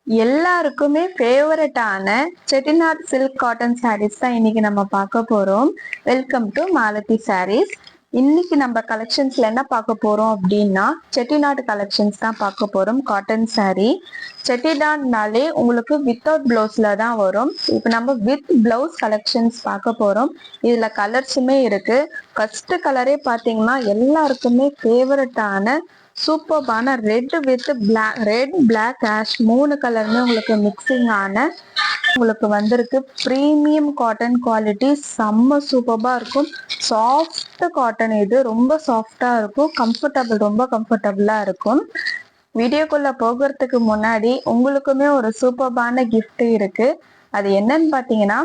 எல்லாருக்குமே ஃபேவரட்டான Chettinad silk cotton saris தான் இன்னைக்கு நம்ம பார்க்க போறோம். Welcome to Malathi sarees. இன்னைக்கு நம்ம கலெக்ஷன்ஸ்ல என்ன பார்க்க போறோம் அப்படின்னா செட்டிநாட் கலெக்ஷன்ஸ் தான் பார்க்க போறோம். காட்டன் சாரீ செட்டிநாட்னாலே உங்களுக்கு வித்தவுட் பிளவுஸ்ல தான் வரும். இப்போ நம்ம வித் பிளவுஸ் கலெக்ஷன்ஸ் பார்க்க போறோம். இதுல கலர்ஸுமே இருக்கு. ஃபர்ஸ்ட் கலரே பார்த்தீங்கன்னா எல்லாருக்குமே ஃபேவரட்டான சூப்பர்பான red with black, red black ash மூணு கலருமே உங்களுக்கு மிக்சிங் ஆன உங்களுக்கு வந்திருக்கு. ப்ரீமியம் காட்டன் குவாலிட்டி செம்ம சூப்பர்பா இருக்கும். சாஃப்ட் காட்டன், இது ரொம்ப சாஃப்டா இருக்கும். கம்ஃபர்டபுள், ரொம்ப கம்ஃபர்டபுளா இருக்கும். வீடியோக்குள்ள போகிறதுக்கு முன்னாடி உங்களுக்குமே ஒரு சூப்பர்பான கிஃப்ட் இருக்கு. அது என்னன்னு பார்த்தீங்கன்னா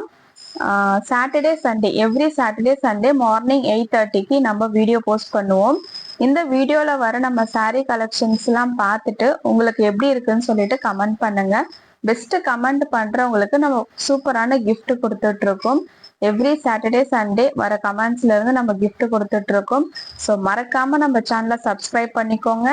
Saturday Sunday, every Saturday Sunday morning 8:30க்கு நம்ம வீடியோ போஸ்ட் பண்ணுவோம். இந்த வீடியோல வர நம்ம saree கலெக்ஷன்ஸ் எல்லாம் பார்த்துட்டு உங்களுக்கு எப்படி இருக்குன்னு சொல்லிட்டு கமெண்ட் பண்ணுங்க. பெஸ்ட் கமெண்ட் பண்றவங்களுக்கு நம்ம சூப்பரான கிஃப்ட் கொடுத்துட்டு இருக்கோம். எவ்ரி சாட்டர்டே சண்டே வர கமெண்ட்ஸ்ல இருந்து நம்ம கிஃப்ட் கொடுத்துட்டு இருக்கோம். ஸோ மறக்காம நம்ம சேனலை சப்ஸ்கிரைப் பண்ணிக்கோங்க.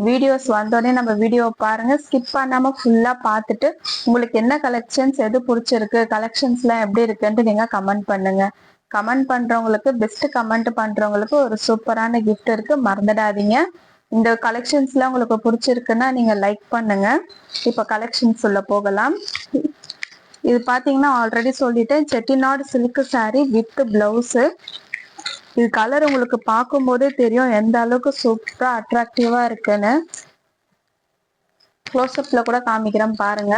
வீடியோஸ் வந்தோடனே நம்ம வீடியோ பாருங்க, ஸ்கிப் பண்ணாம ஃபுல்லா பார்த்துட்டு உங்களுக்கு என்ன கலெக்ஷன்ஸ் எது பிடிச்சிருக்கு, கலெக்ஷன்ஸ்லாம் எப்படி இருக்குன்ட்டு நீங்க கமெண்ட் பண்ணுங்க. கமெண்ட் பண்றவங்களுக்கு, பெஸ்ட் கமெண்ட் பண்றவங்களுக்கு ஒரு சூப்பரான கிஃப்ட் இருக்கு, மறந்துடாதீங்க. இந்த கலெக்ஷன்ஸ்லாம் உங்களுக்கு பிடிச்சிருக்குன்னா நீங்க லைக் பண்ணுங்க. இப்ப கலெக்ஷன்ஸ் உள்ள போகலாம். இது பாத்தீங்கன்னா ஆல்ரெடி சொல்லிட்டேன், Chettinad silk sorry with blouse. இது கலர் உங்களுக்கு பார்க்கும் போதே தெரியும் எந்த அளவுக்கு சூப்பரா அட்ராக்டிவா இருக்குன்னு. க்ளோஸ்அப்ல கூட காமிக்கிறேன் பாருங்க.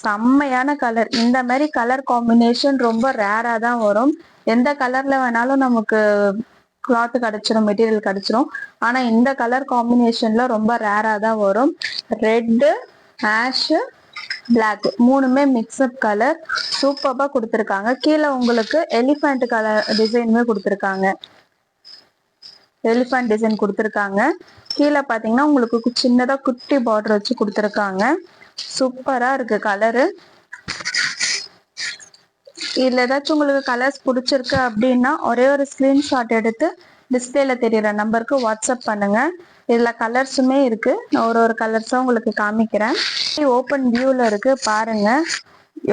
செம்மையான கலர். இந்த மாதிரி கலர் காம்பினேஷன் ரொம்ப ரேரா தான் வரும். எந்த கலர்ல வேணாலும் நமக்கு கிளாத் கிடைச்சிடும், மெட்டீரியல் கிடைச்சிடும். ஆனா இந்த கலர் காம்பினேஷன்ல ரொம்ப ரேரா தான் வரும். ரெட், ஆஷ், பிளாக் மூணுமே மிக்ஸ்அப் கலர் சூப்பர்பா கொடுத்துருக்காங்க. கீழே உங்களுக்கு எலிஃபண்ட் கலர் டிசைனுமே கொடுத்துருக்காங்க. எலிஃபண்ட் டிசைன் கொடுத்துருக்காங்க. கீழே பார்த்தீங்கன்னா உங்களுக்கு சின்னதா குட்டி பார்டர் வச்சு கொடுத்துருக்காங்க. சூப்பரா இருக்கு கலரு. இதுல ஏதாச்சும் உங்களுக்கு கலர்ஸ் பிடிச்சிருக்கு அப்படின்னா ஒரே ஒரு ஸ்கிரீன்ஷாட் எடுத்து டிஸ்பிளேல தெரியற நம்பருக்கு வாட்ஸ்அப் பண்ணுங்க. இதுல கலர்ஸுமே இருக்கு. நான் ஒரு கலர்ஸா உங்களுக்கு காமிக்கிறேன். ஓப்பன் வியூல இருக்கு பாருங்க.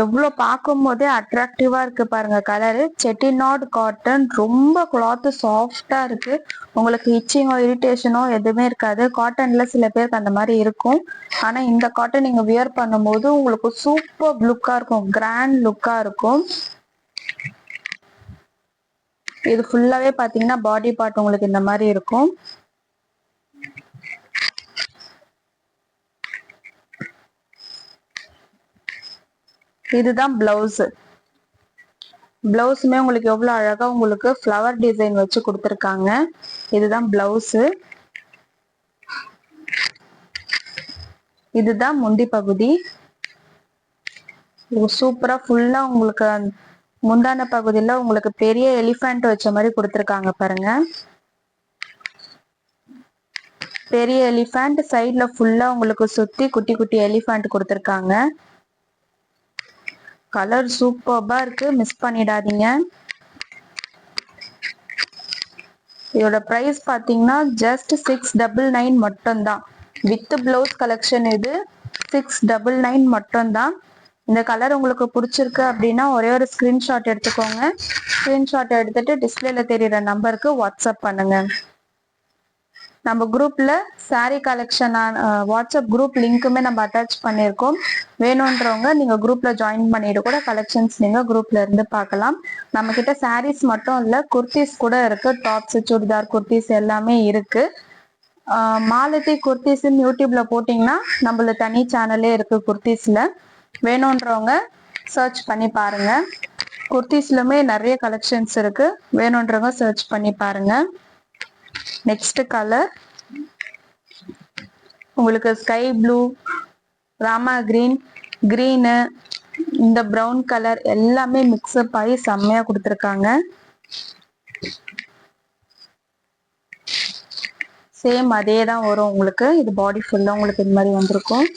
எவ்வளோ பார்க்கும் போதே அட்ராக்டிவா இருக்கு பாருங்க கலரு. செட்டிநாட் காட்டன், ரொம்ப கிளாத் சாஃப்டா இருக்கு. உங்களுக்கு இச்சிங்கோ இரிட்டேஷனோ எதுவுமே இருக்காது. காட்டன்ல சில பேருக்கு அந்த மாதிரி இருக்கும். ஆனா இந்த காட்டன் நீங்க வியர் பண்ணும்போது உங்களுக்கு சூப்பர் லுக்கா இருக்கும், கிராண்ட் லுக்கா இருக்கும். இது ஃபுல்லாவே பாத்தீங்கன்னா பாடி பார்ட் உங்களுக்கு இந்த மாதிரி இருக்கும். இதுதான் பிளவுஸ். பிளவுஸுமே உங்களுக்கு எவ்வளவு அழகா உங்களுக்கு ஃப்ளவர் டிசைன் வச்சு கொடுத்துருக்காங்க. இதுதான் பிளவுஸ். இதுதான் முந்தி பகுதி. சூப்பரா ஃபுல்லா உங்களுக்கு முந்தான பகுதியில உங்களுக்கு பெரிய எலிஃபண்ட் வச்ச மாதிரி கொடுத்துருக்காங்க பாருங்க. பெரிய எலிஃபண்ட், சைட்ல ஃபுல்லா உங்களுக்கு சுத்தி குட்டி குட்டி எலிஃபண்ட் கொடுத்துருக்காங்க. கலர் சூப்பர்பா இருக்கு, மிஸ் பண்ணிடாதீங்க. இதோட பிரைஸ் பாத்தீங்கன்னா ஜஸ்ட் 699 மட்டும்தான். வித் பிளவுஸ் கலெக்ஷன் இது 699 மட்டும்தான். இந்த கலர் உங்களுக்கு பிடிச்சிருக்கு அப்படின்னா ஒரே ஒரு ஸ்கிரீன்ஷாட் எடுத்துக்கோங்க. ஸ்கிரீன்ஷாட் எடுத்துட்டு டிஸ்பிளேல தெரியுற நம்பருக்கு வாட்ஸ்அப் பண்ணுங்க. நம்ம குரூப்ல சாரீ கலெக்ஷன் வாட்ஸ்அப் குரூப் லிங்க்குமே நம்ம அட்டாச் பண்ணியிருக்கோம். வேணும்ன்றவங்க நீங்க குரூப்ல ஜாயின் பண்ணிட்டு கூட கலெக்ஷன்ஸ் நீங்க குரூப்ல இருந்து பார்க்கலாம். நம்ம கிட்ட சாரீஸ் மட்டும் இல்ல, குர்த்திஸ் கூட இருக்கு. டாப்ஸ், சுடிதார், குர்த்திஸ் எல்லாமே இருக்கு. மாலதி குர்த்திஸ் யூடியூப்ல போட்டீங்கன்னா நம்மள தனி சேனலே இருக்கு குர்த்திஸ்ல. வேணும்ன்றவங்க சர்ச் பண்ணி பாருங்க. குர்த்திஸ்லுமே நிறைய கலெக்ஷன்ஸ் இருக்கு. வேணும்ன்றவங்க சர்ச் பண்ணி பாருங்க. நெக்ஸ்ட் கலர் உங்களுக்கு sky blue, Rama green, green, இந்த ப்ரௌன் கலர் எல்லாமே மிக்ஸ்அப் ஆகி செம்மையா கொடுத்துருக்காங்க. சேம் அதே தான் வரும் உங்களுக்கு. இது பாடி ஃபுல்லா உங்களுக்கு இந்த மாதிரி வந்திருக்கும்.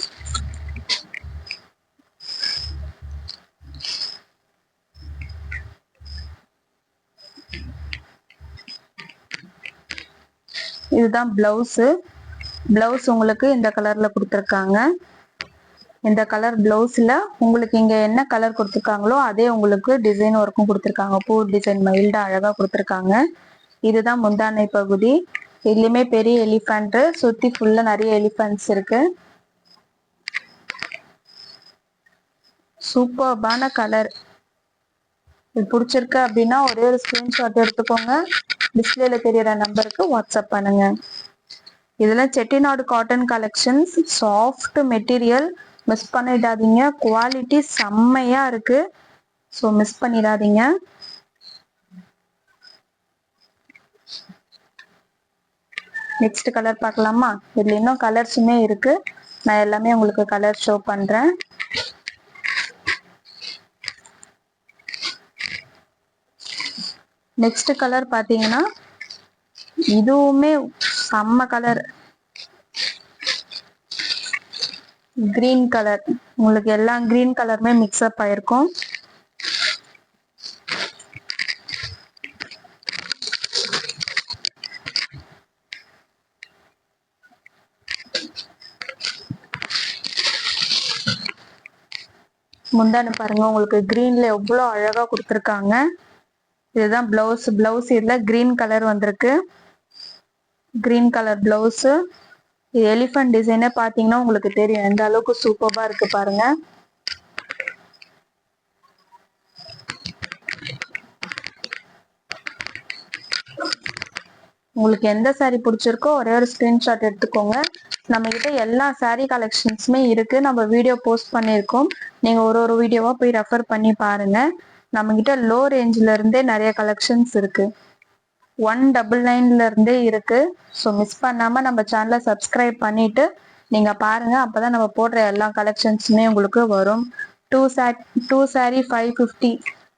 இதுதான் பிளவுஸ். பிளவுஸ் உங்களுக்கு இந்த கலர்ல கொடுத்துருக்காங்க. இந்த கலர் பிளவுஸ்ல உங்களுக்கு இங்க என்ன கலர் கொடுத்துருக்காங்களோ அதே உங்களுக்கு டிசைன் ஒர்க்கும் கொடுத்துருக்காங்க. பூ டிசைன் மைல்டா அழகா கொடுத்துருக்காங்க. இதுதான் முந்தானை பகுதி. இதுலயுமே பெரிய எலிஃபண்ட், சுத்தி ஃபுல்லா நிறைய எலிஃபண்ட்ஸ் இருக்கு. சூப்பர்பான கலர். இது பிடிச்சிருக்கு அப்படின்னா ஒரே ஒரு ஸ்கிரீன்ஷாட் எடுத்துக்கோங்க. டிஸ்பிளேல தெரியற நம்பருக்கு வாட்ஸ்அப் பண்ணுங்க. இதெல்லாம் Chettinad cotton collections. Soft material, miss பண்ணிடாதீங்க. குவாலிட்டி செம்மையா இருக்கு. ஸோ மிஸ் பண்ணிடாதீங்க. நெக்ஸ்ட் கலர் பார்க்கலாமா? இதுல இன்னும் கலர்ஸுமே இருக்கு. நான் எல்லாமே உங்களுக்கு கலர் ஷோ பண்றேன். நெக்ஸ்ட் கலர் பாத்தீங்கன்னா இதுவுமே செம்ம கலர். Green colour. உங்களுக்கு எல்லா கிரீன் கலருமே மிக்ஸ்அப் ஆயிருக்கும். முந்தானு பாருங்க, உங்களுக்கு கிரீன்ல எவ்வளவு அழகா கொடுத்துருக்காங்க. இதுதான் பிளவுஸ். பிளவுஸ் இதுல கிரீன் கலர் வந்திருக்கு. Green colour blouse. இது எலிஃபண்ட் டிசைனை பாத்தீங்கன்னா உங்களுக்கு தெரியும் எந்த அளவுக்கு சூப்பர்பா இருக்கு பாருங்க. உங்களுக்கு எந்த சாரி பிடிச்சிருக்கோ ஒரே ஒரு ஸ்கிரீன்ஷாட் எடுத்துக்கோங்க. நம்ம கிட்ட எல்லா சாரி கலெக்ஷன்ஸுமே இருக்கு. நம்ம வீடியோ போஸ்ட் பண்ணியிருக்கோம். நீங்க ஒரு ஒரு வீடியோவா போய் ரெஃபர் பண்ணி பாருங்க. நம்ம கிட்ட லோ ரேஞ்ச்ல இருந்தே நிறைய கலெக்ஷன்ஸ் இருக்கு. 199ல இருந்தே இருக்கு. ஸோ மிஸ் பண்ணாம நம்ம சேனலை சப்ஸ்கிரைப் பண்ணிட்டு நீங்க பாருங்க. அப்பதான் நம்ம போடுற எல்லா கலெக்ஷன்ஸுமே உங்களுக்கு வரும். டூ சாரி 550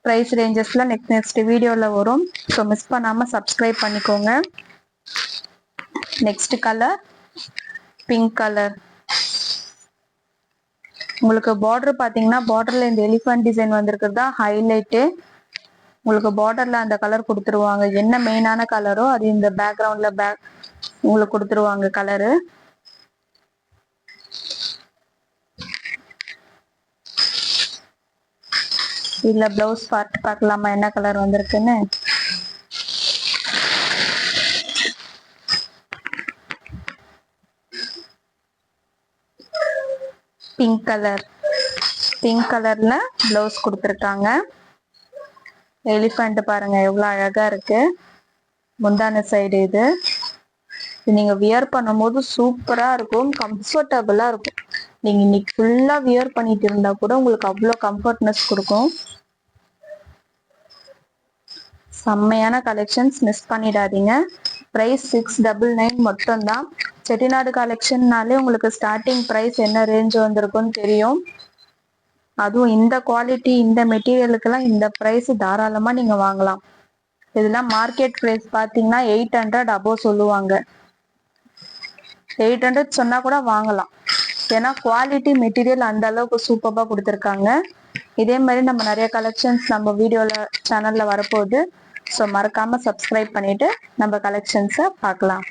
ப்ரைஸ் ரேஞ்சஸ்ல நெக்ஸ்ட் வீடியோல வரும். ஸோ மிஸ் பண்ணாம சப்ஸ்கிரைப் பண்ணிக்கோங்க. Next colour pink colour. உங்களுக்கு பார்டர் பாத்தீங்கன்னா பார்டர்ல இந்த எலிஃபண்ட் டிசைன் வந்திருக்கிறது தான் ஹைலைட்டு. உங்களுக்கு பார்டர்ல அந்த கலர் கொடுத்துருவாங்க. என்ன மெயினான கலரோ அது இந்த பேக்ரவுண்ட்ல உங்களுக்கு கொடுத்துருவாங்க கலரு. இதுல பிளவுஸ் பார்ட் பார்க்கலாமா என்ன கலர் வந்திருக்குன்னு? Pink colour. பிங்க் கலர்ல பிளவுஸ் கொடுத்துருக்காங்க. எலிஃபண்ட் பாருங்க எவ்வளவு அழகா இருக்கு. முந்தான சைடு இது. நீங்க வியர் பண்ணும்போது சூப்பரா இருக்கும், கம்ஃபர்டபுளா இருக்கும். நீங்க இன்னைக்கு ஃபுல்லா வியர் பண்ணிட்டு இருந்தா கூட உங்களுக்கு அவ்வளோ கம்ஃபர்ட்னஸ் கொடுக்கும். செம்மையான கலெக்ஷன்ஸ், மிஸ் பண்ணிடாதீங்க. பிரைஸ் 699 மட்டும்தான். செட்டிநாடு கலெக்ஷன்னாலே உங்களுக்கு ஸ்டார்டிங் பிரைஸ் என்ன ரேஞ்ச் வந்திருக்கும்னு தெரியும். அதுவும் இந்த குவாலிட்டி இந்த மெட்டீரியலுக்கெல்லாம் இந்த பிரைஸ் தாராளமா நீங்க வாங்கலாம். இதெல்லாம் மார்க்கெட் பிரைஸ் பாத்தீங்கன்னா 800 அபோவ் சொல்லுவாங்க. 800 சொன்னா கூட வாங்கலாம். ஏன்னா குவாலிட்டி மெட்டீரியல் அந்த அளவுக்கு சூப்பரா கொடுத்துருக்காங்க. இதே மாதிரி நம்ம நிறைய கலெக்ஷன்ஸ் நம்ம வீடியோல சேனல்ல வரப்போகுது. ஸோ மறக்காம சப்ஸ்கிரைப் பண்ணிட்டு நம்ம கலெக்ஷன்ஸை பார்க்கலாம்.